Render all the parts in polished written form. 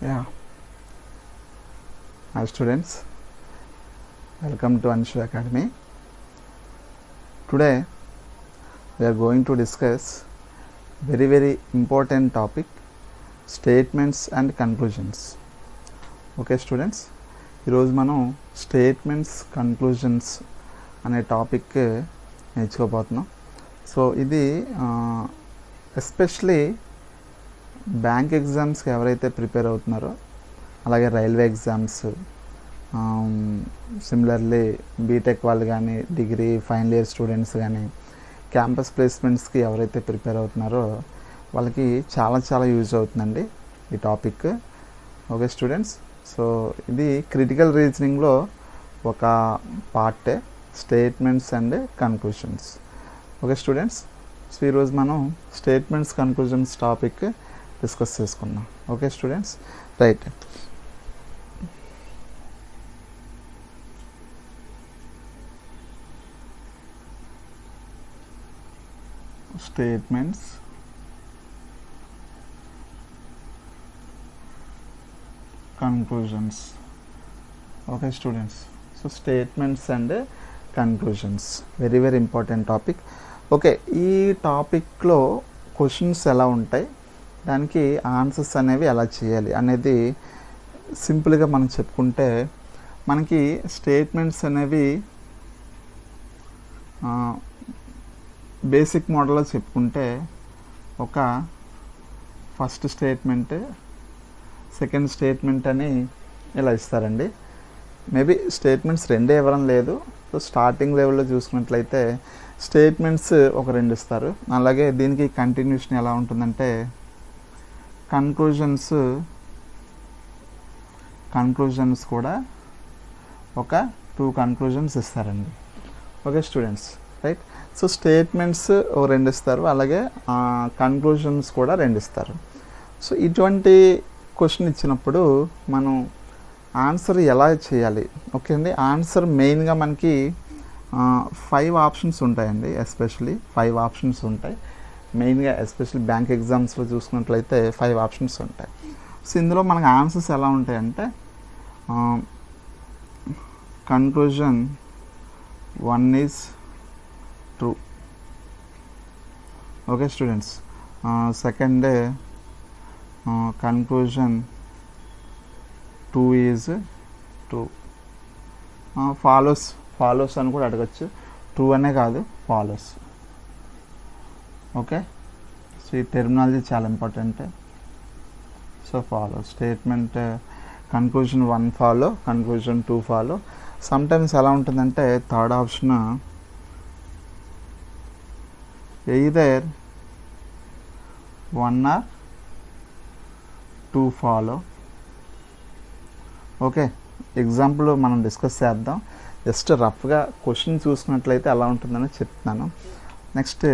Yeah. Hi students, welcome to Anshu Academy. Today we are going to discuss very important topic, statements and conclusions. Okay students, ఈరోజు మనం statements conclusions అనే topic నేర్చుకోబోతున్నాం. So ఇది especially bank ఎగ్జామ్స్కి ఎవరైతే prepare అవుతున్నారో, అలాగే railway exams, similarly BTech వాళ్ళు కానీ, డిగ్రీ ఫైనల్ ఇయర్ స్టూడెంట్స్ కానీ, క్యాంపస్ ప్లేస్మెంట్స్కి ఎవరైతే ప్రిపేర్ అవుతున్నారో వాళ్ళకి చాలా యూజ్ అవుతుందండి ఈ టాపిక్. ఓకే స్టూడెంట్స్, సో ఇది క్రిటికల్ రీజనింగ్లో ఒక పార్టే, statements and conclusions. Okay students, so ఈరోజు మనం స్టేట్మెంట్స్ కన్క్లూజన్స్ టాపిక్ డిస్కస్ చేసుకుందాం. Okay students, right. Statements conclusions. Okay students, so statements and conclusions very important topic. Okay, ఈ టాపిక్లో క్వశ్చన్స్ ఎలా ఉంటాయి, దానికి ఆన్సర్స్ అనేవి ఎలా చేయాలి అనేది సింపుల్గా మనం చెప్పుకుంటే, మనకి స్టేట్మెంట్స్ అనేవి బేసిక్ మోడల్లో చెప్పుకుంటే ఒక ఫస్ట్ స్టేట్మెంట్, సెకండ్ స్టేట్మెంట్ అని ఇలా ఇస్తారండి. మేబీ స్టేట్మెంట్స్ రెండే ఇవ్వడం లేదు. సో స్టార్టింగ్ లెవెల్లో చూసుకున్నట్లయితే స్టేట్మెంట్స్ ఒక రెండు ఇస్తారు. అలాగే దీనికి కంటిన్యూషన్ ఎలా ఉంటుందంటే కన్క్లూజన్స్ కూడా ఒక 2 కన్క్లూజన్స్ ఇస్తారండి. Okay students, right. So statements ఓ 2 ఇస్తారు, అలాగే కన్క్లూజన్స్ కూడా 2 ఇస్తారు. సో ఇటువంటి క్వశ్చన్ ఇచ్చినప్పుడు మనం ఆన్సర్ ఎలా చేయాలి? ఓకే అండి, ఆన్సర్ మెయిన్గా మనకి 5 ఆప్షన్స్ ఉంటాయండి. ఎస్పెషలీ 5 ఆప్షన్స్ ఉంటాయి మెయిన్గా. ఎస్పెషల్లీ బ్యాంక్ ఎగ్జామ్స్లో చూసుకున్నట్లయితే 5 ఆప్షన్స్ ఉంటాయి. సో ఇందులో మనకు ఆన్సర్స్ ఎలా ఉంటాయంటే, conclusion 1 is true. Okay students, second conclusion 2 is true. Follows అని కూడా అడగచ్చు, ట్రూ అనే కాదు, ఫాలోస్. ఓకే, సో ఈ టెర్మినాలజీ చాలా important. So follow statement, conclusion 1 follow, conclusion 2 follow. Sometimes ఎలా ఉంటుందంటే third option either 1 or 2 follow. Okay, example మనం డిస్కస్ చేద్దాం. జస్ట్ రఫ్గా క్వశ్చన్ చూసుకున్నట్లయితే ఎలా ఉంటుందని చెప్తున్నాను. నెక్స్ట్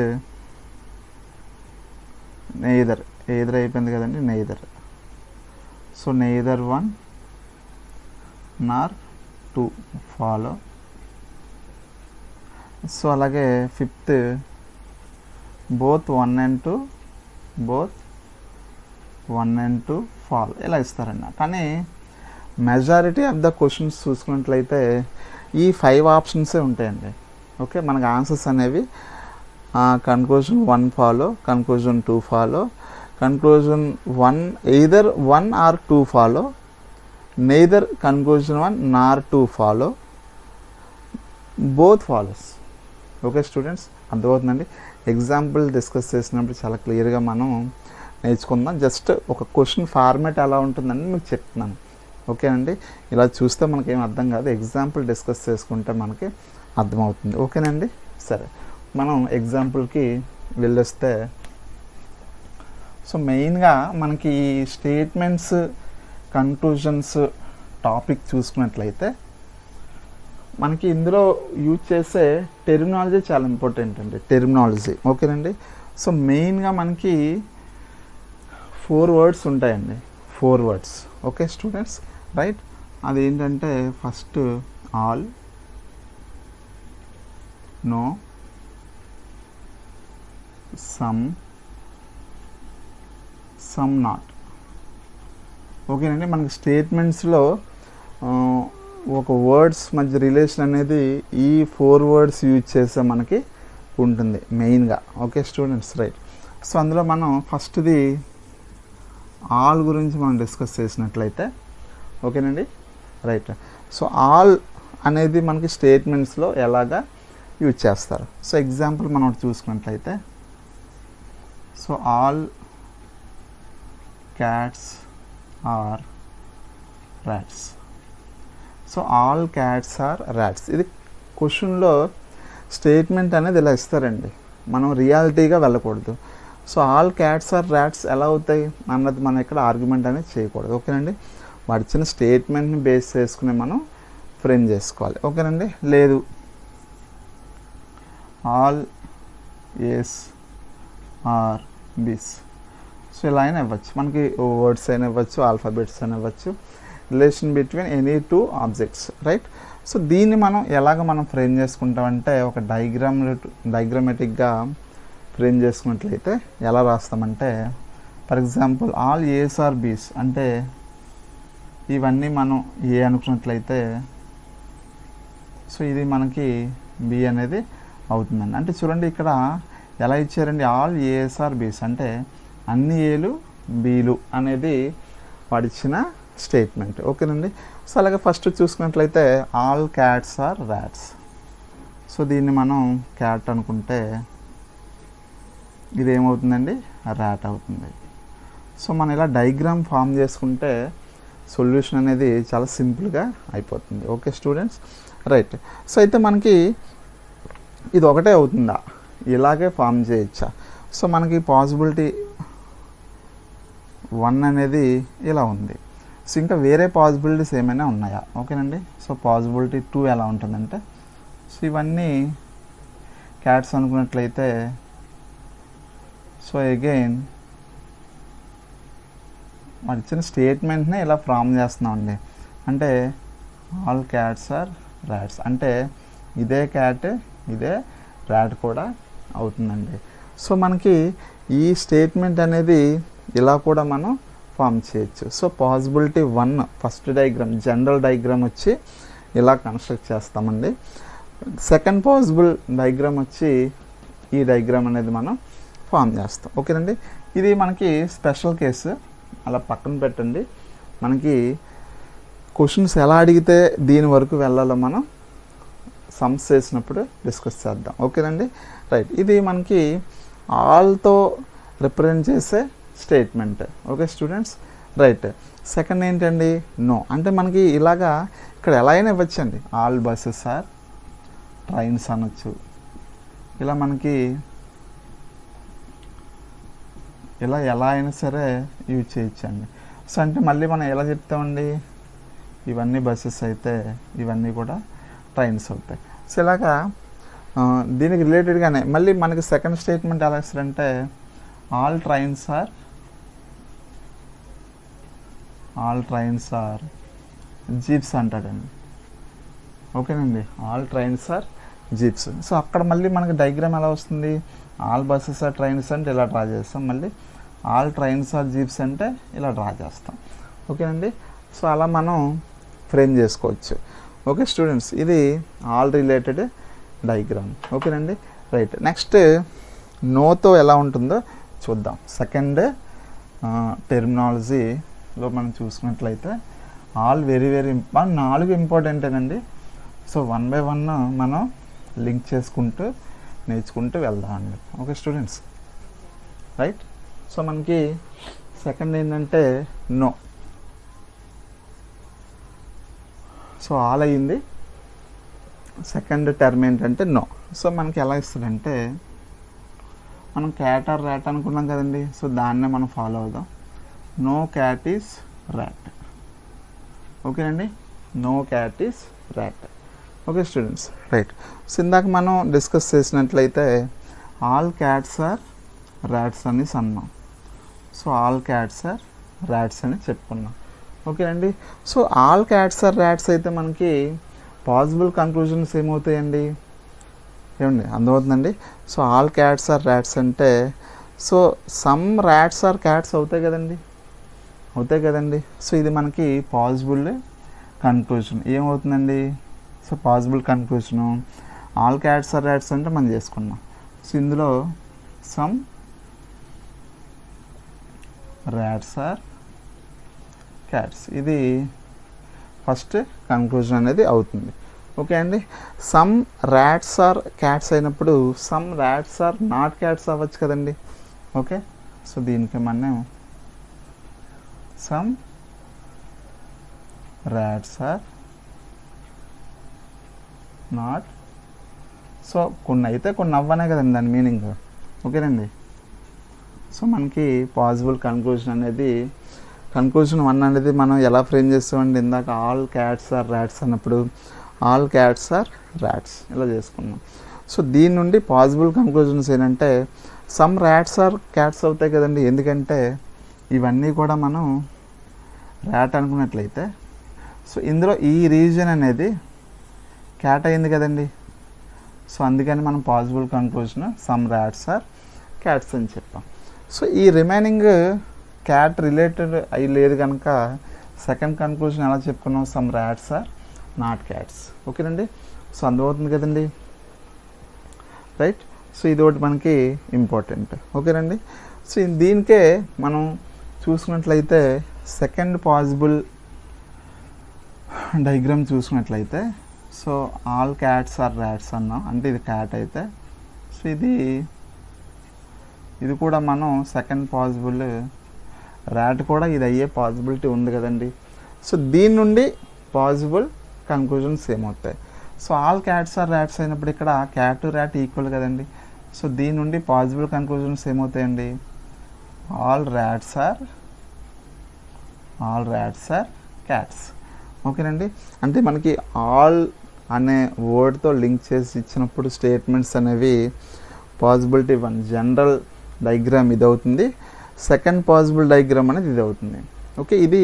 నెయిదర్ అయిపోయింది కదండి, neither. So neither 1 nor 2 follow. So అలాగే ఫిఫ్త్ బోత్ 1 and 2 ఫాలో ఇలా ఇస్తారన్న. కానీ మెజారిటీ ఆఫ్ ద క్వశ్చన్స్ చూసుకున్నట్లయితే ఈ 5 ఆప్షన్సే ఉంటాయండి. ఓకే, మనకు ఆన్సర్స్ అనేవి conclusion 1 follow, conclusion 2 follow, conclusion 1 either 1 or 2 follow, neither conclusion 1 nor 2 follow, both follows. Okay students, అర్థమవుతుందండి. Example discuss చేసినప్పుడు చాలా క్లియర్గా మనం నేర్చుకుందాం. జస్ట్ ఒక క్వశ్చన్ ఫార్మాట్ ఎలా ఉంటుందని మీకు చెప్తున్నాను. ఓకే అండి, ఇలా చూస్తే మనకేం అర్థం కాదు, ఎగ్జాంపుల్ డిస్కస్ చేసుకుంటే మనకి అర్థమవుతుంది. ఓకేనండి, సరే మనం ఎగ్జాంపుల్కి వెళ్ళొస్తే, సో మెయిన్గా మనకి ఈ స్టేట్మెంట్స్ కన్క్లూజన్స్ టాపిక్ చూసుకున్నట్లయితే మనకి ఇందులో యూజ్ చేసే టెర్మినాలజీ చాలా ఇంపార్టెంట్ అండి, టెర్మినాలజీ. ఓకేనండి, సో మెయిన్గా మనకి 4 వర్డ్స్ ఉంటాయండి, 4 వర్డ్స్. Okay students, right. అదేంటంటే first all, no, some not. ఓకేనండి. మనకి స్టేట్మెంట్స్లో ఒక వర్డ్స్ మధ్య రిలేషన్ అనేది ఈ 4 వర్డ్స్ యూజ్ చేస్తే మనకి ఉంటుంది మెయిన్గా. Okay students, right. సో అందులో మనం ఫస్ట్ది ఆల్ గురించి మనం డిస్కస్ చేసినట్లయితే, ఓకేనండి, రైట్. సో ఆల్ అనేది మనకి స్టేట్మెంట్స్లో ఎలాగా యూజ్ చేస్తారు. సో ఎగ్జాంపుల్ మనం ఒకటి చూసుకున్నట్లయితే, so all cats are rats. So all cats are rats, ఇది క్వశ్చన్లో స్టేట్మెంట్ అనేది ఇలా ఇస్తారండి, మనం రియాలిటీగా వెళ్ళకూడదు. So all cats are rats ఎలా అవుతాయి అన్నది మనం ఇక్కడ ఆర్గ్యుమెంట్ అనేది చేయకూడదు. ఓకేనండి, వాడి ఇచ్చిన స్టేట్మెంట్ని బేస్ చేసుకుని మనం ఫ్రేమ్ చేసుకోవాలి. ఓకేనండి, లేదు ఆల్ ఏస్ ఆర్ బీస్. సో ఇలా అయినా ఇవ్వచ్చు, మనకి వర్డ్స్ అయినా ఇవ్వచ్చు, ఆల్ఫాబెట్స్ అయినా ఇవ్వచ్చు, relation between any 2 objects, right. So దీన్ని మనం ఎలాగ మనం ఫ్రేమ్ చేసుకుంటామంటే ఒక డయాగ్రామెటిక్గా ఫ్రేమ్ చేసుకున్నట్లయితే ఎలా రాస్తామంటే, for example all A's are B's అంటే ఇవన్నీ మనం ఏ అనుకున్నట్లయితే సో ఇది మనకి బి అనేది అవుతుందండి. అంటే చూడండి ఇక్కడ ఎలా ఇచ్చారండి, ఆల్ ఏస్ ఆర్ బీస్ అంటే అన్ని ఏలు బీలు అనేది వాడిచ్చిన స్టేట్మెంట్. ఓకేనండి. సో అలాగే ఫస్ట్ చూసుకున్నట్లయితే all cats are rats. So దీన్ని మనం క్యాట్ అనుకుంటే ఇది ఏమవుతుందండి, ర్యాట్ అవుతుంది. సో మనం ఇలా డయాగ్రామ్ ఫామ్ చేసుకుంటే సొల్యూషన్ అనేది చాలా సింపుల్గా అయిపోతుంది. Okay students, right. సో అయితే మనకి ఇది ఒకటే అవుతుందా, ఇలాగే ఫామ్ చేయొచ్చా? సో మనకి పాసిబిలిటీ 1 అనేది ఇలా ఉంది. సో ఇంకా వేరే పాసిబిలిటీస్ ఏమైనా ఉన్నాయా? ఓకేనండి. సో పాసిబిలిటీ 2 ఎలా ఉంటుందంటే, సో ఇవన్నీ క్యాట్స్ అనుకున్నట్లయితే సో అగైన్ వాడు ఇచ్చిన స్టేట్మెంట్ని ఇలా ఫామ్ చేస్తున్నామండి. అంటే ఆల్ క్యాట్స్ ఆర్ ర్యాట్స్ అంటే ఇదే క్యాట్ ఇదే ర్యాట్ కూడా అవుతుందండి. సో మనకి ఈ స్టేట్మెంట్ అనేది ఇలా కూడా మనం ఫామ్ చేయొచ్చు. So possibility 1 first diagram general diagram వచ్చి ఇలా కన్స్ట్రక్ట్ చేస్తామండి. సెకండ్ పాసిబుల్ డయాగ్రామ్ వచ్చి ఈ డయాగ్రామ్ అనేది మనం ఫామ్ చేస్తాం. ఓకేనండి, ఇది మనకి స్పెషల్ కేసు, అలా పక్కన పెట్టండి. మనకి క్వశ్చన్స్ ఎలా అడిగితే దీని వరకు వెళ్ళాలో మనం సమ్స్ చేసినప్పుడు డిస్కస్ చేద్దాం. ఓకేనండి, రైట్. ఇది మనకి ఆల్తో రిప్రజెంట్ చేసే statement. Okay students, right. Second ఏంటండి, నో. అంటే మనకి ఇలాగా ఇక్కడ ఎలా అయినా ఇవ్వచ్చండి, ఆల్ బస్సెస్ ఆర్ ట్రైన్స్ అనొచ్చు. ఇలా మనకి ఇలా ఎలా అయినా సరే యూజ్ చేయొచ్చండి. సో అంటే మళ్ళీ మనం ఎలా చెప్తామండి, ఇవన్నీ బస్సెస్ అయితే ఇవన్నీ కూడా ట్రైన్స్ అవుతాయి. సో ఇలాగా దీనికి రిలేటెడ్గానే మళ్ళీ మనకి సెకండ్ స్టేట్మెంట్ ఎలా ఇస్తారంటే ఆల్ ట్రైన్స్ ఆర్ జీప్స్ అంటాడండి. ఓకేనండి, all trains are jeeps. So అక్కడ మళ్ళీ మనకి డయాగ్రామ్ ఎలా వస్తుంది, ఆల్ బస్సెస్ ఆర్ ట్రైన్స్ అంటే ఇలా డ్రా చేస్తాం, మళ్ళీ ఆల్ ట్రైన్స్ ఆర్ జీప్స్ అంటే ఇలా డ్రా చేస్తాం. ఓకేనండి, సో అలా మనం ఫ్రేమ్ చేసుకోవచ్చు. ఓకే స్టూడెంట్స్, ఇది ఆల్ రిలేటెడ్ డయాగ్రామ్. ఓకేనండి, రైట్. నెక్స్ట్ నోతో ఎలా ఉంటుందో చూద్దాం. సెకండ్ టెర్మినాలజీలో మనం చూసుకున్నట్లయితే ఆల్ వెరీ 4 ఇంపార్టెంటేనండి. సో 1 by 1 మనం లింక్ చేసుకుంటూ నేర్చుకుంటూ వెళ్దామండి. Okay students, right. సో మనకి సెకండ్ ఏంటంటే నో. సో ఆల్ అయ్యింది. సెకండ్ టర్మ్ ఏంటంటే నో. సో మనకి ఎలా ఇస్తుందంటే మనం క్యాట్ ఆర్ ర్యాట్ అనుకున్నాం కదండి. సో దాన్నే మనం ఫాలో అవుదాం. No cat is rat. ఓకేనండి, no cat is rat. Okay students, right. So ఇందాక మనం డిస్కస్ చేసినట్లయితే ఆల్ క్యాట్స్ ఆర్ ర్యాట్స్ అని అన్నాం. So all cats are rats అని చెప్పుకున్నాం. ఓకేనండి, so all cats are rats అయితే మనకి పాసిబుల్ కంక్లూజన్స్ ఏమవుతాయండి, ఏమండి అర్థమవుతుందండి. So all cats are rats అంటే so some rats are cats అవుతాయి కదండి. అవుతాయి కదండి. సో ఇది మనకి పాసిబుల్ కన్క్లూజన్ ఏమవుతుందండి. So possible conclusion all cats are rats అంటే మనం చేసుకున్నాం. సో ఇందులో సమ్ ర్యాట్స్ ఆర్ క్యాట్స్, ఇది ఫస్ట్ కన్క్లూజన్ అనేది అవుతుంది. ఓకే అండి. సమ్ ర్యాట్స్ ఆర్ క్యాట్స్ అయినప్పుడు some rats are not cats అవ్వచ్చు కదండి. ఓకే, సో దీనికి మనం some rats are not, so కొన్ని అయితే కొన్ని అవ్వనే కదండి దాని మీనింగ్. ఓకేనండి. సో మనకి పాసిబుల్ కన్క్లూజన్ అనేది కన్క్లూజన్ 1 అనేది మనం ఎలా ఫ్రేమ్ చేస్తామండి, ఇందాక ఆల్ క్యాట్స్ ఆర్ ర్యాట్స్ అన్నప్పుడు ఆల్ క్యాట్స్ ఆర్ ర్యాట్స్ ఇలా చేసుకున్నాం. సో దీని నుండి పాసిబుల్ కన్క్లూజన్స్ ఏంటంటే సమ్ ర్యాట్స్ ఆర్ క్యాట్స్ అవుతాయి కదండి. ఎందుకంటే ఇవన్నీ కూడా మనం ర్యాట్ అనుకున్నట్లయితే సో ఇందులో ఈ రీజన్ అనేది క్యాట్ అయింది కదండి. సో అందుకని మనం possible conclusion some rats are cats అని చెప్పాం. సో ఈ రిమైనింగ్ క్యాట్ రిలేటెడ్ అయి లేదు కనుక సెకండ్ కన్క్లూజన్ ఎలా చెప్పుకున్నాం, some rats are not cats. ఓకేనండి. సో అందువవుతుంది కదండి, రైట్. సో ఇది ఒకటి మనకి ఇంపార్టెంట్. ఓకేనండి. సో దీనికే మనం చూసుకున్నట్లయితే సెకండ్ పాసిబుల్ డయాగ్రామ్ చూసుకున్నట్లయితే so all cats are rats అన్నాం, అంటే ఇది క్యాట్ అయితే సో ఇది కూడా మనం సెకండ్ పాసిబుల్ ర్యాట్ కూడా ఇది అయ్యే పాసిబిలిటీ ఉంది కదండి. సో దీని నుండి పాసిబుల్ కన్క్లూజన్స్ ఏమవుతాయి, so all cats are rats అయినప్పుడు ఇక్కడ క్యాట్ ర్యాట్ ఈక్వల్ కదండి. సో దీని నుండి పాసిబుల్ కన్క్లూజన్స్ ఏమవుతాయండి, ఆల్ ర్యాట్స్ ఆర్ క్యాట్స్. ఓకేనండి. అంటే మనకి ఆల్ అనే వర్డ్తో లింక్ చేసి ఇచ్చినప్పుడు స్టేట్మెంట్స్ అనేవి పాసిబిలిటీ 1 జనరల్ డయాగ్రామ్ ఇది అవుతుంది, సెకండ్ పాసిబుల్ డయాగ్రామ్ అనేది ఇది అవుతుంది. ఓకే, ఇది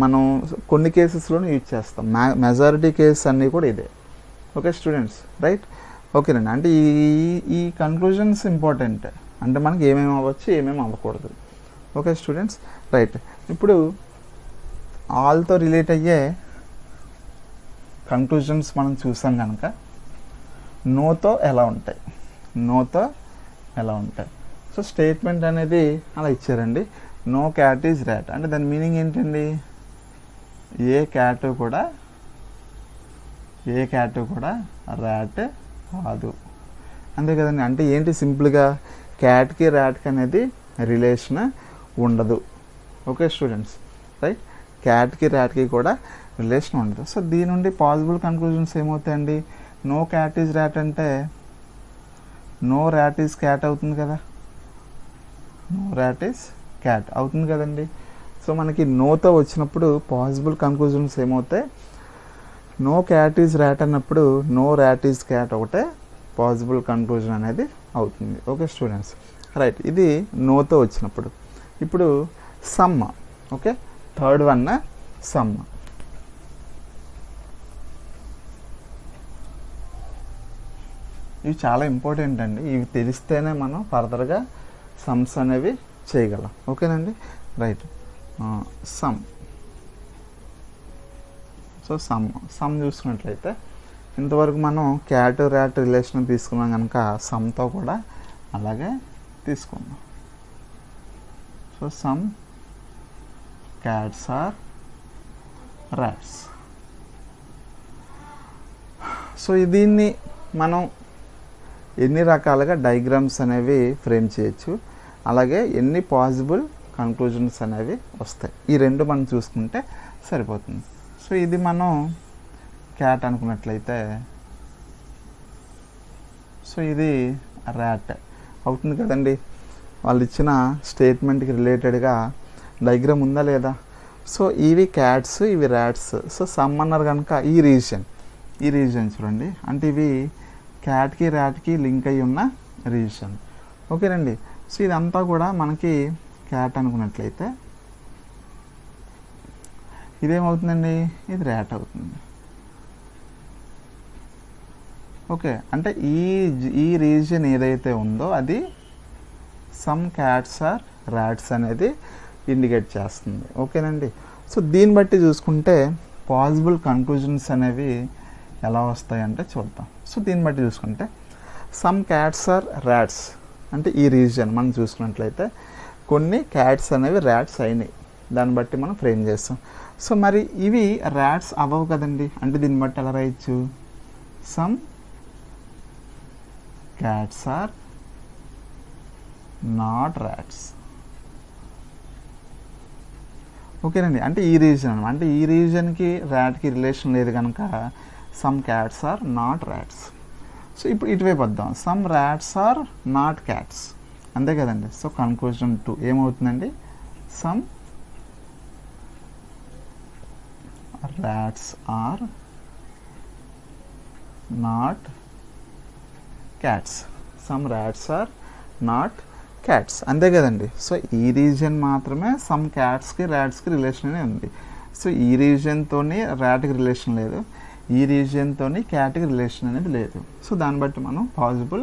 మనం కొన్ని కేసెస్లోనే యూజ్ చేస్తాం, మెజారిటీ కేసెస్ అన్నీ కూడా ఇదే. Okay students, right. ఓకేనండి. అంటే ఈ కన్క్లూజన్స్ ఇంపార్టెంట్, అంటే మనకి ఏమేమి అవ్వచ్చు ఏమేమి అవ్వకూడదు. Okay students, right. ఇప్పుడు ఆల్తో రిలేట్ అయ్యే కన్క్లూజన్స్ మనం చూసాం కనుక నోతో ఎలా ఉంటాయి. సో స్టేట్మెంట్ అనేది అలా ఇచ్చారండి, నో క్యాట్ ఈజ్ ర్యాట్ అంటే దాని మీనింగ్ ఏంటండి, ఏ క్యాట్ కూడా ర్యాట్ కాదు, అంతే కదండి. అంటే ఏంటి, సింపుల్గా క్యాట్కి ర్యాట్కి అనేది రిలేషన్ ఉండదు. Okay students, right. క్యాట్కి ర్యాట్కి కూడా రిలేషన్ ఉండదు. సో దీని నుండి పాసిబుల్ కన్క్లూజన్స్ ఏమవుతాయండి, నో క్యాట్ ఈజ్ ర్యాట్ అంటే నో ర్యాట్ ఈజ్ క్యాట్ అవుతుంది కదా, నో ర్యాట్ ఈజ్ క్యాట్ అవుతుంది కదండి. సో మనకి నోతో వచ్చినప్పుడు పాసిబుల్ కన్క్లూజన్స్ ఏమవుతాయి, నో క్యాట్ ఈజ్ ర్యాట్ అన్నప్పుడు నో ర్యాట్ ఈజ్ క్యాట్ ఒకటే పాసిబుల్ కన్క్లూజన్ అనేది అవుతుంది. Okay students, right. ఇది నోతో వచ్చినప్పుడు. ఇప్పుడు some. Okay, third one some. ఇవి చాలా ఇంపార్టెంట్ అండి, ఇవి తెలిస్తేనే మనం ఫర్దర్గా సమ్స్ అనేవి చేయగలం. ఓకేనండి, రైట్. సమ్. సో సమ్ చూసుకున్నట్లయితే ఇంతవరకు మనం క్యాట్ ర్యాట్ రిలేషన్ తీసుకున్నాం కనుక సమ్తో కూడా అలాగే తీసుకున్నాం. So some cats are rats. So దీన్ని మనం ఎన్ని రకాలుగా డయాగ్రామ్స్ అనేవి ఫ్రేమ్ చేయొచ్చు, అలాగే ఎన్ని పాసిబుల్ కన్క్లూజన్స్ అనేవి వస్తాయి, ఈ రెండు మనం చూసుకుంటే సరిపోతుంది. సో ఇది మనం క్యాట్ అనుకున్నట్లయితే సో ఇది ర్యాట్ అవుతుంది కదండి. వాళ్ళు ఇచ్చిన స్టేట్మెంట్కి రిలేటెడ్గా డయాగ్రామ్ ఉందా లేదా. సో ఇవి క్యాట్స్, ఇవి ర్యాట్స్. సో సమ్ అన్నారు కనుక ఈ రీజన్ చూడండి, అంటే ఇవి క్యాట్కి ర్యాట్కి లింక్ అయి ఉన్న రీజన్. ఓకేనండి. సో ఇదంతా కూడా మనకి క్యాట్ అనుకున్నట్లయితే ఇదేమవుతుందండి, ఇది ర్యాట్ అవుతుంది. ఓకే, అంటే ఈ రీజన్ ఏదైతే ఉందో అది సమ్ క్యాట్స్ ఆర్ ర్యాట్స్ అనేది ఇండికేట్ చేస్తుంది. ఓకేనండి. సో దీన్ని బట్టి చూసుకుంటే పాసిబుల్ కన్క్లూజన్స్ అనేవి ఎలా వస్తాయంటే చూద్దాం. సో దీన్ని బట్టి చూసుకుంటే సమ్ క్యాట్స్ ఆర్ ర్యాట్స్ అంటే ఈ రీజన్ మనం చూసుకున్నట్లయితే కొన్ని క్యాట్స్ అనేవి ర్యాట్స్ అయినాయి, దాన్ని బట్టి మనం ఫ్రేమ్ చేస్తాం. సో మరి ఇవి ర్యాట్స్ అవ్వవు కదండి, అంటే దీన్ని బట్టి ఎలా రాయొచ్చు, some cats are not rats. ఓకేనండి, అంటే ఈ రీజన్ అనమాట, అంటే ఈ రీజన్కి ర్యాట్కి రిలేషన్ లేదు కనుక some cats are not rats. So ఇప్పుడు ఇటువైపు వద్దాం, some rats are not cats, అంతే కదండి. సో కన్క్లూజన్ 2 ఏమవుతుందండి, some rats are not cats, some rats are not cats, అంతే కదండి. సో ఈ రీజన్ మాత్రమే సమ్ క్యాట్స్కి ర్యాట్స్కి రిలేషన్ అనే ఉంది. సో ఈ రీజన్తో ర్యాట్కి రిలేషన్ లేదు, ఈ రీజన్తో క్యాట్కి రిలేషన్ అనేది లేదు. సో దాన్ని బట్టి మనం పాసిబుల్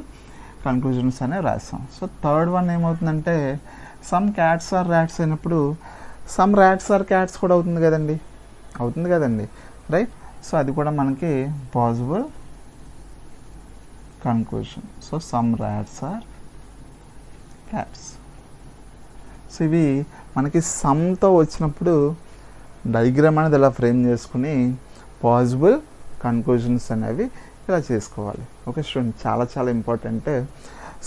కన్క్లూజన్స్ అనేవి రాస్తాం. సో థర్డ్ వన్ ఏమవుతుందంటే సమ్ క్యాట్స్ ఆర్ ర్యాట్స్ అయినప్పుడు సమ్ ర్యాట్స్ ఆర్ క్యాట్స్ కూడా అవుతుంది కదండి, అవుతుంది కదండి, రైట్. సో అది కూడా మనకి possible conclusion. So some rats are cats. So ఇవి మనకి సమ్తో వచ్చినప్పుడు డయాగ్రామ్ అనేది ఇలా ఫ్రేమ్ చేసుకుని పాసిబుల్ కన్క్లూజన్స్ అనేవి ఇలా చేసుకోవాలి. ఓకే స్టూడెంట్, చాలా చాలా ఇంపార్టెంట్.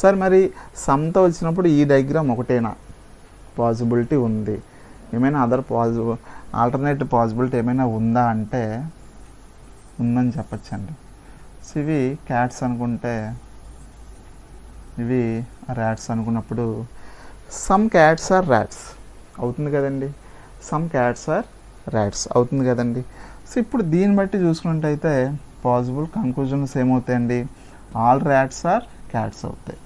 సార్ మరి సమ్తో వచ్చినప్పుడు ఈ డయాగ్రామ్ ఒకటేనా, పాసిబిలిటీ ఉంది, ఏమైనా అదర్ ఆల్టర్నేటివ్ పాసిబిలిటీ ఏమైనా ఉందా అంటే ఉందని చెప్పచ్చండి. సో ఇవి క్యాట్స్ అనుకుంటే ఇవి ర్యాట్స్ అనుకున్నప్పుడు సమ్ క్యాట్స్ ఆర్ ర్యాట్స్ అవుతుంది కదండి, సమ్ క్యాట్స్ ఆర్ ర్యాట్స్ అవుతుంది కదండి. సో ఇప్పుడు దీన్ని బట్టి చూసుకున్నట్టయితే పాసిబుల్ కన్క్లూజన్స్ ఏమవుతాయండి, ఆల్ ర్యాట్స్ ఆర్ క్యాట్స్ అవుతాయి,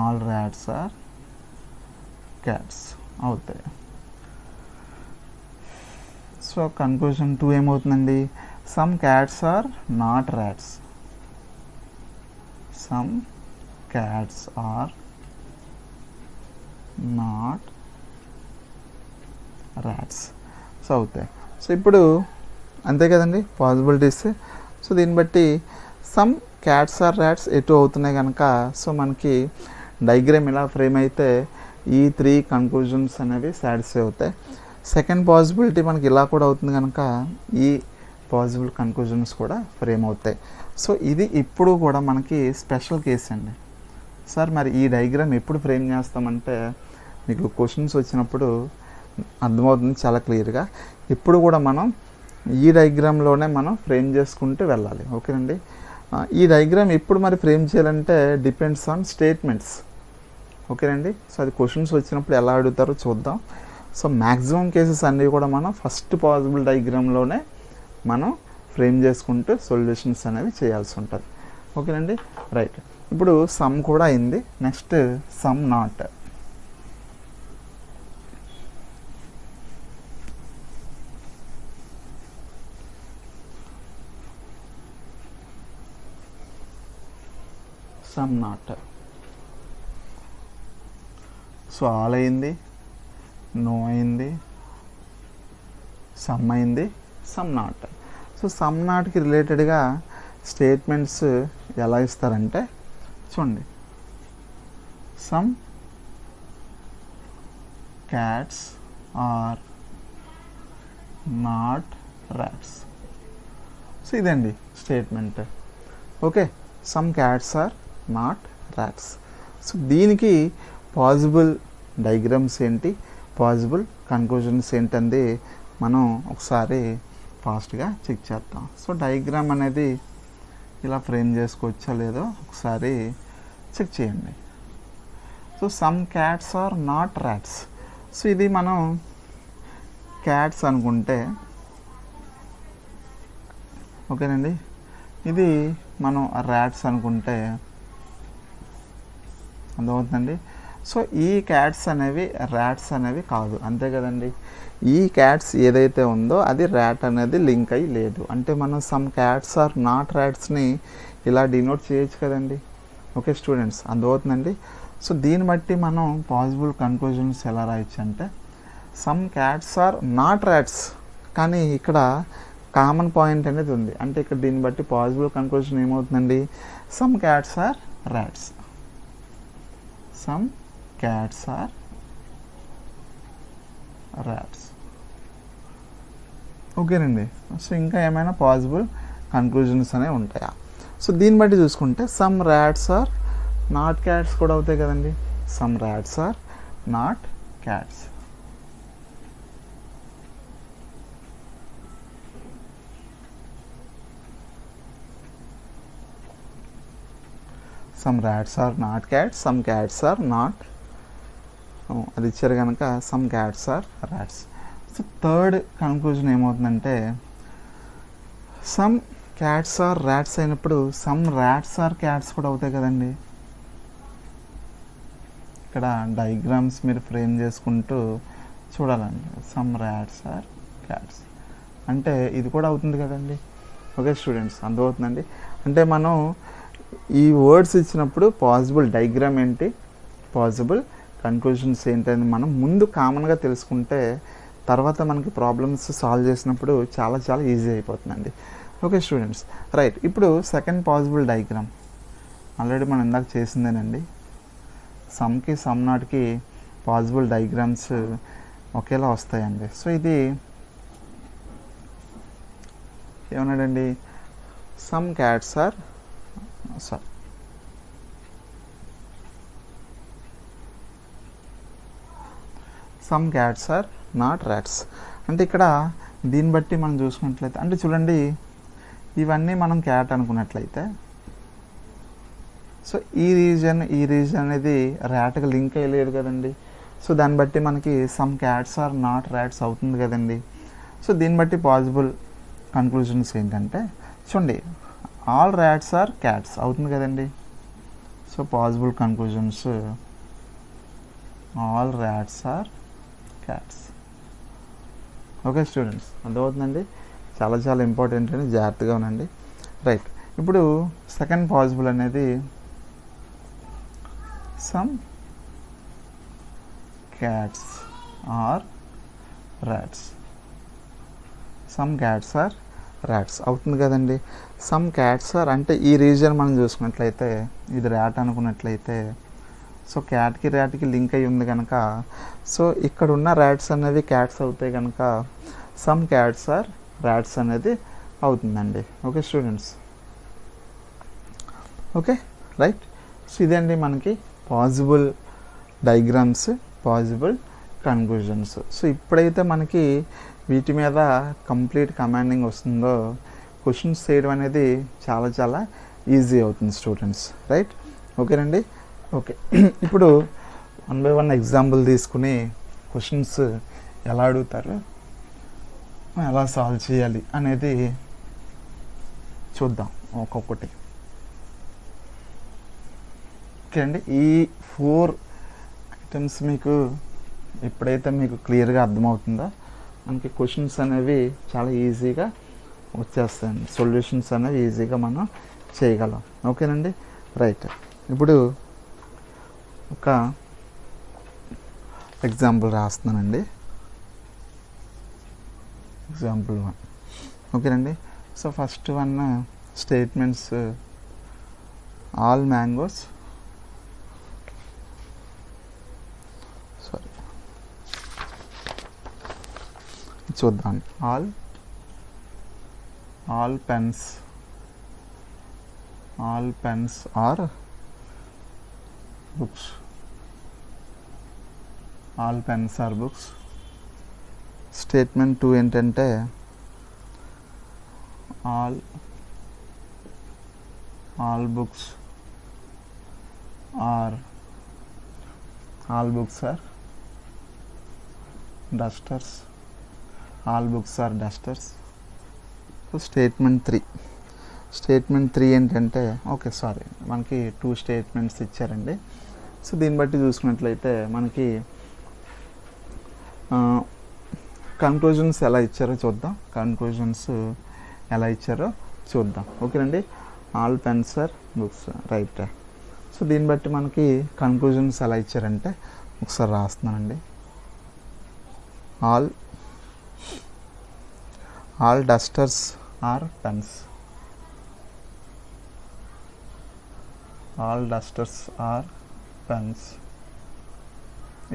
ఆల్ ర్యాట్స్ ఆర్ క్యాట్స్ అవుతాయి. సో కన్క్లూజన్ 2 ఏమవుతుందండి, some cats are not rats, some cats are not rats. So అవుతాయి. సో ఇప్పుడు అంతే కదండి పాసిబిలిటీస్. సో దీన్ని బట్టి సమ్ క్యాట్స్ ఆర్ ర్యాట్స్ ఎటు అవుతున్నాయి కనుక సో మనకి డయాగ్రామ్ ఇలా ఫ్రేమ్ అయితే ఈ 3 కన్క్లూజన్స్ అనేవి సాటిస్ఫై అవుతాయి. సెకండ్ పాసిబిలిటీ మనకి ఇలా కూడా అవుతుంది కనుక ఈ పాసిబుల్ కన్క్లూజన్స్ కూడా ఫ్రేమ్ అవుతాయి. సో ఇది ఇప్పుడు కూడా మనకి స్పెషల్ కేస్ అండి. సార్ మరి ఈ డయాగ్రామ్ ఎప్పుడు ఫ్రేమ్ చేస్తామంటే మీకు క్వశ్చన్స్ వచ్చినప్పుడు అర్థమవుతుంది చాలా క్లియర్గా. ఇప్పుడు కూడా మనం ఈ డయాగ్రామ్లోనే మనం ఫ్రేమ్ చేసుకుంటూ వెళ్ళాలి. ఓకేనండి, ఈ డయాగ్రామ్ ఎప్పుడు మరి ఫ్రేమ్ చేయాలంటే డిపెండ్స్ ఆన్ స్టేట్మెంట్స్. ఓకేనండి, సో అది క్వశ్చన్స్ వచ్చినప్పుడు ఎలా అడుగుతారో చూద్దాం. సో మ్యాక్సిమం కేసెస్ అన్నీ కూడా మనం ఫస్ట్ పాసిబుల్ డయాగ్రామ్లోనే మనం ఫ్రేమ్ చేసుకుంటూ సొల్యూషన్స్ అనేవి చేయాల్సి ఉంటుంది. ఓకేనండి, రైట్. ఇప్పుడు సమ్ కూడా అయింది, next some not. Some not. So all అయింది, నో అయింది, సమ్ అయింది, సమ్ నాట్. సో సమ్ నాట్కి రిలేటెడ్గా స్టేట్మెంట్స్ ఎలా ఇస్తారంటే చూడండి, some cats are not rats. So ఇదండి statement. Okay, some cats are not rats. So దీనికి పాసిబుల్ డయాగ్రామ్స్ ఏంటి, పాసిబుల్ కన్క్లూజన్స్ ఏంటంది మనం ఒకసారి ఫాస్ట్గా చెక్ చేద్దాం. సో డయాగ్రామ్ అనేది ఇలా ఫ్రేమ్ చేసుకోవచ్చా లేదో ఒకసారి చెక్ చేయండి. So some cats are not rats. So ఇది మనం క్యాట్స్ అనుకుంటే ఓకేనండి, ఇది మనం ర్యాట్స్ అనుకుంటే అర్థమవుతుందండి. సో ఈ క్యాట్స్ అనేవి ర్యాట్స్ అనేవి కాదు, అంతే కదండి. ఈ క్యాట్స్ ఏదైతే ఉందో అది ర్యాట్ అనేది లింక్ అయ్యి లేదు, అంటే మనం సమ్ క్యాట్స్ ఆర్ నాట్ ర్యాట్స్ని ఇలా డినోట్ చేయొచ్చు కదండి. ఓకే స్టూడెంట్స్, అర్థమవుతుందండి. సో దీన్ని బట్టి మనం పాసిబుల్ కన్క్లూజన్స్ ఎలా రాయొచ్చు అంటే some cats are not rats. కానీ ఇక్కడ కామన్ పాయింట్ అనేది ఉంది. అంటే ఇక్కడ దీన్ని బట్టి పాసిబుల్ కన్క్లూజన్ ఏమవుతుందండి, some cats are rats, some cats are rats. ఓకేనండి. సో ఇంకా ఏమైనా పాసిబుల్ కన్క్లూజన్స్ అనేవి ఉంటాయా? సో దీన్ని బట్టి చూసుకుంటే some rats are not cats కూడా అవుతాయి కదండి. Some rats are not cats. Some rats are not cats, some cats are not, అది ఇచ్చారు కనుక some cats are rats. So third conclusion ఏమవుతుందంటే సమ్ క్యాట్స్ ఆర్ ర్యాట్స్ అయినప్పుడు సమ్ ర్యాట్స్ ఆర్ క్యాట్స్ కూడా అవుతాయి కదండి. ఇక్కడ డయాగ్రామ్స్ మీరు ఫ్రేమ్ చేసుకుంటూ చూడాలండి. సమ్ ర్యాట్స్ ఆర్ క్యాట్స్ అంటే ఇది కూడా అవుతుంది కదండి. ఓకే స్టూడెంట్స్, అర్థమవుతుందండి. అంటే మనం ఈ వర్డ్స్ ఇచ్చినప్పుడు పాసిబుల్ డయాగ్రామ్ ఏంటి, పాసిబుల్ కన్క్లూజన్స్ ఏంటని మనం ముందు కామన్గా తెలుసుకుంటే తర్వాత మనకి ప్రాబ్లమ్స్ సాల్వ్ చేసినప్పుడు చాలా చాలా ఈజీ అయిపోతుందండి. Okay students, right. ఇప్పుడు సెకండ్ పాసిబుల్ డయాగ్రామ్ ఆల్రెడీ మనం ఇందాక చేసిందేనండి. సమ్కి సమ్ నాట్కి పాసిబుల్ డయాగ్రామ్స్ ఒకేలా వస్తాయండి. సో ఇది ఏమన్నాడండి, some cats are some cats are not rats. అంటే ఇక్కడ దీన్ని బట్టి మనం చూసుకున్నట్లయితే, అంటే చూడండి ఇవన్నీ మనం క్యాట్ అనుకున్నట్లయితే, సో ఈ రీజన్ అనేది ర్యాట్గా లింక్ అయ్యలేదు కదండి. సో దాన్ని బట్టి మనకి some cats are not rats అవుతుంది కదండి. సో దీన్ని బట్టి పాసిబుల్ కన్క్లూజన్స్ ఏంటంటే చూడండి, ఆల్ ర్యాట్స్ ఆర్ క్యాట్స్ అవుతుంది కదండి. So possible conclusions all rats are cats. Okay students, అర్థమవుతుందండి. చాలా చాలా ఇంపార్టెంట్ అని జాగ్రత్తగా ఉండండి. రైట్. ఇప్పుడు సెకండ్ పాసిబుల్ అనేది some cats are rats, some cats are rats అవుతుంది కదండి. సమ్ క్యాట్స్ ఆర్ అంటే ఈ రీజన్ మనం చూసుకున్నట్లయితే ఇది ర్యాట్ అనుకున్నట్లయితే, సో క్యాట్కి ర్యాట్కి లింక్ అయ్యి ఉంది కనుక సో ఇక్కడ ఉన్న ర్యాట్స్ అనేవి క్యాట్స్ అవుతాయి కనుక సమ్ క్యాట్స్ ఆర్ ర్యాట్స్ అనేది అవుతుందండి. Okay students, okay right. So ఇదండి మనకి possible diagrams, possible conclusions. So ఇప్పుడైతే మనకి వీటి మీద కంప్లీట్ కమాండింగ్ వస్తుందో క్వశ్చన్స్ చేయడం అనేది చాలా చాలా ఈజీ అవుతుంది స్టూడెంట్స్, రైట్. ఓకేనండి. ఓకే, ఇప్పుడు 1 by 1 ఎగ్జాంపుల్ తీసుకుని క్వశ్చన్స్ ఎలా అడుగుతారు, ఎలా సాల్వ్ చేయాలి అనేది చూద్దాం ఒక్కొక్కటి. ఓకే అండి, ఈ 4 ఐటమ్స్ మీకు ఎప్పుడైతే మీకు క్లియర్గా అర్థమవుతుందో మనకి క్వశ్చన్స్ అనేవి చాలా ఈజీగా వచ్చేస్తాయండి, సొల్యూషన్స్ అనేవి ఈజీగా మనం చేయగలం. ఓకేనండి, రైట్. ఇప్పుడు ఒక ఎగ్జాంపుల్ రాస్తున్నానండి. ఎగ్జాంపుల్ 1. ఓకేనండి. So first 1 statements all mangoes, sorry చూద్దాం. All pens are books, all pens are books. Statement 2 ఏంటంటే all books are dusters, all books are dusters. So statement 3 ఏంటంటే, ఓకే సారీ మనకి 2 స్టేట్మెంట్స్ ఇచ్చారండి. So దీన్ని బట్టి చూసుకున్నట్లయితే మనకి కన్క్లూజన్స్ ఎలా ఇచ్చారో చూద్దాం. ఓకేనండి. All pens are books, right. So దీన్ని బట్టి మనకి కన్క్లూజన్స్ ఎలా ఇచ్చారంటే ఒకసారి రాస్తున్నానండి. All dusters are pens. All dusters are pens.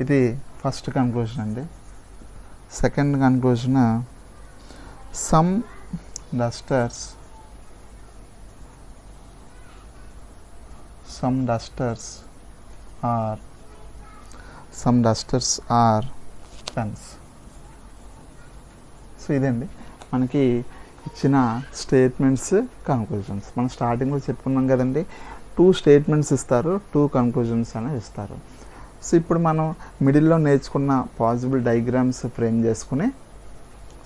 ఇది ఫస్ట్ కన్క్లూజన్ అండి. Second conclusion some dusters are pens. So ఇదండి మనకి ఇచ్చిన స్టేట్మెంట్స్, కన్క్లూజన్స్. మనం స్టార్టింగ్లో చెప్పుకున్నాం కదండి, 2 స్టేట్మెంట్స్ ఇస్తారు, 2 కన్క్లూజన్స్ అనేవి ఇస్తారు. సో ఇప్పుడు మనం మిడిల్లో నేర్చుకున్న పాసిబుల్ డయాగ్రామ్స్ ఫ్రేమ్ చేసుకుని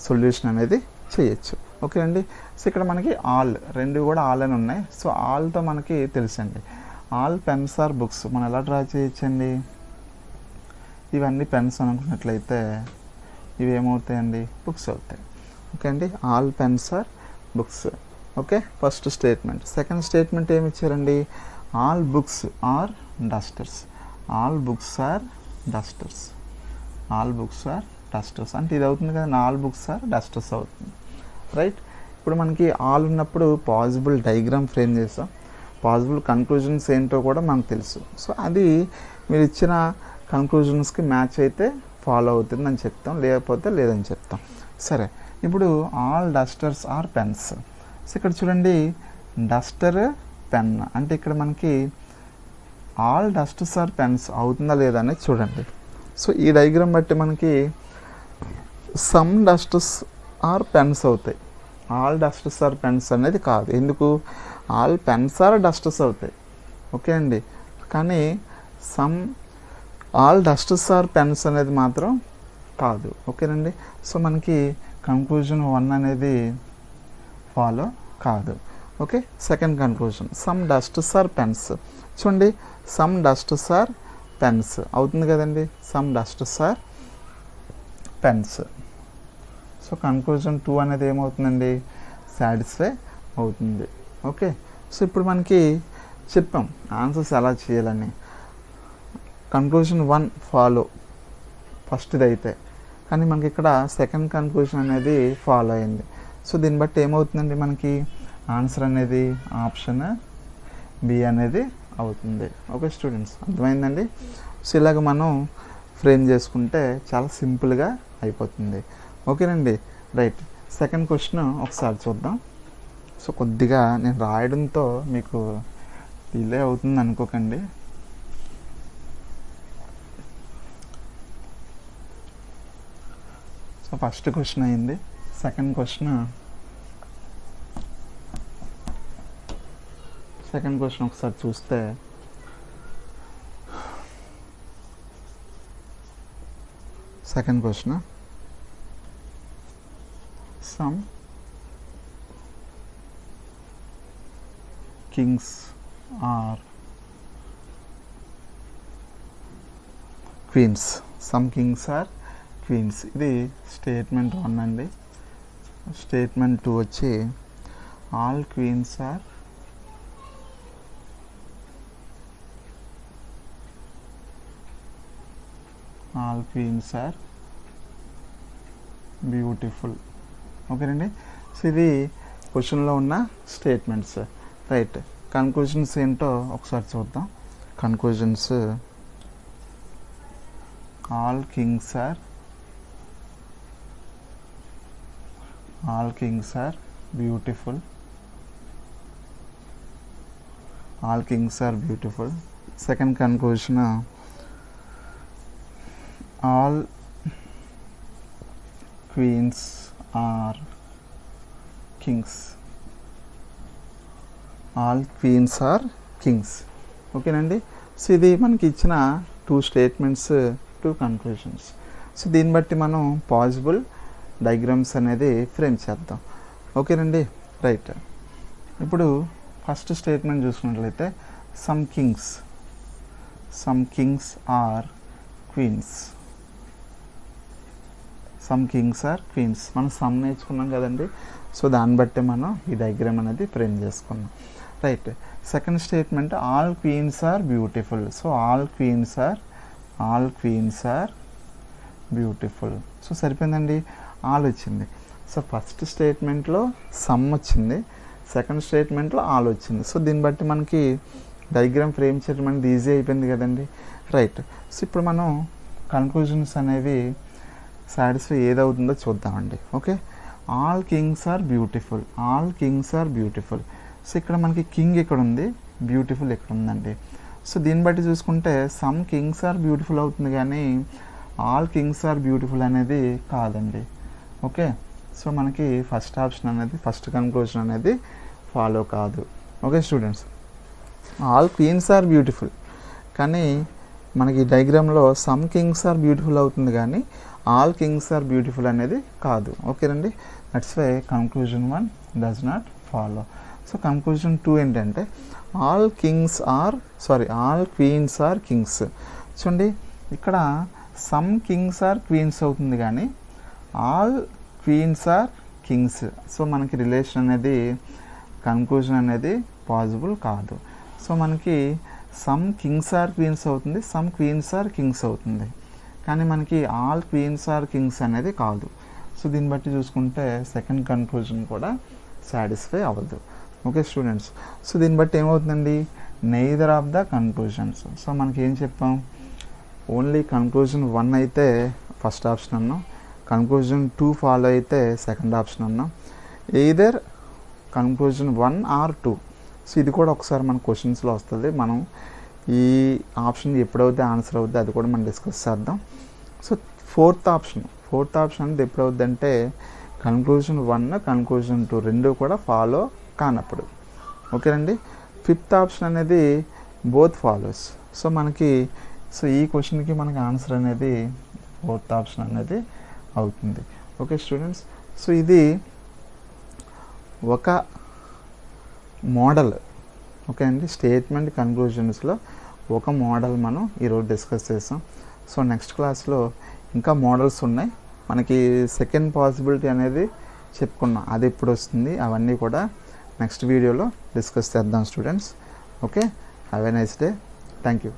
సొల్యూషన్ అనేది చేయొచ్చు. ఓకే అండి. సో ఇక్కడ మనకి రెండు కూడా ఆల్ అని ఉన్నాయి. సో ఆల్తో మనకి తెలుసండి, ఆల్ పెన్స్ ఆర్ బుక్స్. మనం ఎలా డ్రా చేయొచ్చండి, ఇవన్నీ పెన్స్ అనుకున్నట్లయితే ఇవి ఏమవుతాయండి, బుక్స్ అవుతాయి. ఓకే అండి, all pens are books. Okay, first statement. Second statement ఏమి ఇచ్చారండి, all books are dusters. All books are dusters. All books are dusters అంటే ఇది అవుతుంది కదా, ఆల్ బుక్స్ ఆర్ డస్టర్స్ అవుతుంది. రైట్. ఇప్పుడు మనకి ఆల్ ఉన్నప్పుడు పాసిబుల్ డయాగ్రామ్ ఫ్రేమ్ చేస్తాం, పాసిబుల్ కన్క్లూజన్స్ ఏంటో కూడా మనకు తెలుసు. సో అది మీరు ఇచ్చిన కన్క్లూజన్స్కి మ్యాచ్ అయితే ఫాలో అవుతుంది అని చెప్తాం, లేకపోతే లేదని చెప్తాం. సరే, ఇప్పుడు all dusters are pens. So ఇక్కడ చూడండి, డస్టర్ పెన్ అంటే ఇక్కడ మనకి ఆల్ డస్టర్స్ ఆర్ పెన్స్ అవుతుందా లేదా అనేది చూడండి. సో ఈ డయాగ్రామ్ బట్టి మనకి సమ్ డస్టర్స్ ఆర్ పెన్స్ అవుతాయి, ఆల్ డస్టర్స్ ఆర్ పెన్స్ అనేది కాదు. ఎందుకు, ఆల్ పెన్స్ ఆర్ డస్టర్స్ అవుతాయి. ఓకే అండి, కానీ ఆల్ డస్టర్స్ ఆర్ పెన్స్ అనేది మాత్రం కాదు. ఓకేనండి. సో మనకి కన్క్లూజన్ 1 అనేది ఫాలో కాదు. Okay, second conclusion some dusters are pens. చూడండి, సమ్ డస్టర్స్ ఆర్ పెన్స్ అవుతుంది కదండి, some dusters are pens. So conclusion 2 అనేది ఏమవుతుందండి, సాటిస్ఫై అవుతుంది. ఓకే, సో ఇప్పుడు మనకి చెప్పాం ఆన్సర్స్ ఎలా చేయాలని. కన్క్లూజన్ 1 ఫాలో ఫస్ట్ది అయితే, కానీ మనకి ఇక్కడ సెకండ్ కన్క్లూజన్ అనేది ఫాలో అయింది. సో దీన్ని బట్టి ఏమవుతుందండి, మనకి ఆన్సర్ అనేది ఆప్షన్ బి అనేది అవుతుంది. ఓకే స్టూడెంట్స్, అర్థమైందండి. సో ఇలాగ మనం ఫ్రేమ్ చేసుకుంటే చాలా సింపుల్గా అయిపోతుంది. ఓకేనండి. రైట్, సెకండ్ క్వశ్చన్ ఒకసారి చూద్దాం. సో కొద్దిగా నేను రాయడంతో మీకు డిలే అవుతుంది అనుకోకండి. సో ఫస్ట్ క్వశ్చన్ అయింది. సెకండ్ క్వశ్చన్ ఒకసారి చూస్తే second question some kings are queens. Some kings are queens. ఇది స్టేట్మెంట్ 1 అండి. స్టేట్మెంట్ 2 వచ్చి ఆల్ క్వీన్స్ ఆర్ బ్యూటిఫుల్. ఓకేనండి. సో ఇది క్వశ్చన్లో ఉన్న స్టేట్మెంట్స్. రైట్, కన్క్లూజన్స్ ఏంటో ఒకసారి చూద్దాం. Conclusions all kings are beautiful. All kings are beautiful. Second conclusion all queens are kings. All queens are kings. ఓకేనండి. సో ఇది మనకి ఇచ్చిన 2 స్టేట్మెంట్స్, 2 కన్క్లూజన్స్. సో దీన్ని బట్టి మనం పాసిబుల్ డయాగ్రామ్స్ అనేది ఫ్రేమ్ చేద్దాం. ఓకేనండి. రైట్, ఇప్పుడు ఫస్ట్ స్టేట్మెంట్ చూసుకున్నట్లయితే some kings are queens. Some kings are queens. మనం సమ్ నేర్చుకున్నాం కదండి. సో దాన్ని బట్టి మనం ఈ డయాగ్రామ్ అనేది ఫ్రేమ్ చేసుకున్నాం. Right. Second statement all queens are beautiful. So all queens are beautiful. So సరిపోయిందండి, ఆల్ వచ్చింది. సో ఫస్ట్ స్టేట్మెంట్లో సమ్ వచ్చింది, సెకండ్ స్టేట్మెంట్లో ఆల్ వచ్చింది. సో దీన్ని బట్టి మనకి డయాగ్రామ్ ఫ్రేమ్ చేయడం అనేది ఈజీ అయిపోయింది కదండి. రైట్. సో ఇప్పుడు మనం కన్క్లూజన్స్ అనేవి సాటిస్ఫై ఏదవుతుందో చూద్దామండి. Okay, all kings are beautiful. So ఇక్కడ మనకి కింగ్ ఇక్కడ ఉంది, బ్యూటిఫుల్ ఇక్కడ ఉందండి. సో దీన్ని బట్టి చూసుకుంటే సమ్ కింగ్స్ ఆర్ బ్యూటిఫుల్ అవుతుంది కానీ ఆల్ కింగ్స్ ఆర్ బ్యూటిఫుల్ అనేది కాదండి. ఓకే, సో మనకి ఫస్ట్ ఆప్షన్ అనేది, ఫస్ట్ కన్క్లూజన్ అనేది ఫాలో కాదు. Okay students, all queens are beautiful కానీ మనకి డయాగ్రామ్లో సమ్ కింగ్స్ ఆర్ బ్యూటిఫుల్ అవుతుంది కానీ ఆల్ కింగ్స్ ఆర్ బ్యూటిఫుల్ అనేది కాదు. ఓకేనండి, that's why conclusion 1 does not follow. So conclusion 2 ఏంటంటే ఆల్ క్వీన్స్ ఆర్ కింగ్స్. చూడండి ఇక్కడ సమ్ కింగ్స్ ఆర్ క్వీన్స్ అవుతుంది కానీ all queens are kings. So మనకి రిలేషన్ అనేది, కన్క్లూజన్ అనేది పాసిబుల్ కాదు. సో మనకి సమ్ కింగ్స్ ఆర్ క్వీన్స్ అవుతుంది, సమ్ క్వీన్స్ ఆర్ కింగ్స్ అవుతుంది కానీ మనకి ఆల్ క్వీన్స్ ఆర్ కింగ్స్ అనేది కాదు. సో దీన్ని బట్టి చూసుకుంటే సెకండ్ కన్క్లూజన్ కూడా సాటిస్ఫై అవ్వదు. ఓకే స్టూడెంట్స్, సో దీన్ని బట్టి ఏమవుతుందండి, neither of the conclusions. So మనకి ఏం చెప్పాం, ఓన్లీ కన్క్లూజన్ 1 అయితే ఫస్ట్ ఆప్షన్ అన్నాం, కన్క్లూజన్ 2 ఫాలో అయితే సెకండ్ ఆప్షన్ అన్నాం, ఎయిదర్ కన్క్లూజన్ 1 ఆర్ 2. సో ఇది కూడా ఒకసారి మన క్వశ్చన్స్లో వస్తుంది. మనం ఈ ఆప్షన్ ఎప్పుడైతే ఆన్సర్ అవుద్ది అది కూడా మనం డిస్కస్ చేద్దాం. సో ఫోర్త్ ఆప్షన్ అనేది ఎప్పుడవుద్ది అంటే కన్క్లూజన్ 1 కన్క్లూజన్ 2 రెండు కూడా ఫాలో కానప్పుడు. ఓకేనండి, ఫిఫ్త్ ఆప్షన్ అనేది బోత్ ఫాలోస్. సో మనకి ఈ క్వశ్చన్కి మనకి ఆన్సర్ అనేది ఫోర్త్ ఆప్షన్ అనేది అవుతుంది. ఓకే స్టూడెంట్స్, సో ఇది ఒక మోడల్. ఓకే అండి, స్టేట్మెంట్ కన్క్లూజన్స్లో ఒక మోడల్ మనం ఈరోజు డిస్కస్ చేసాం. సో నెక్స్ట్ క్లాస్లో ఇంకా మోడల్స్ ఉన్నాయి. మనకి సెకండ్ పాసిబిలిటీ అనేది చెప్పుకున్నాం, అది ఎప్పుడు వస్తుంది అవన్నీ కూడా నెక్స్ట్ వీడియోలో డిస్కస్ చేద్దాం students. Okay, have a nice day. Thank you.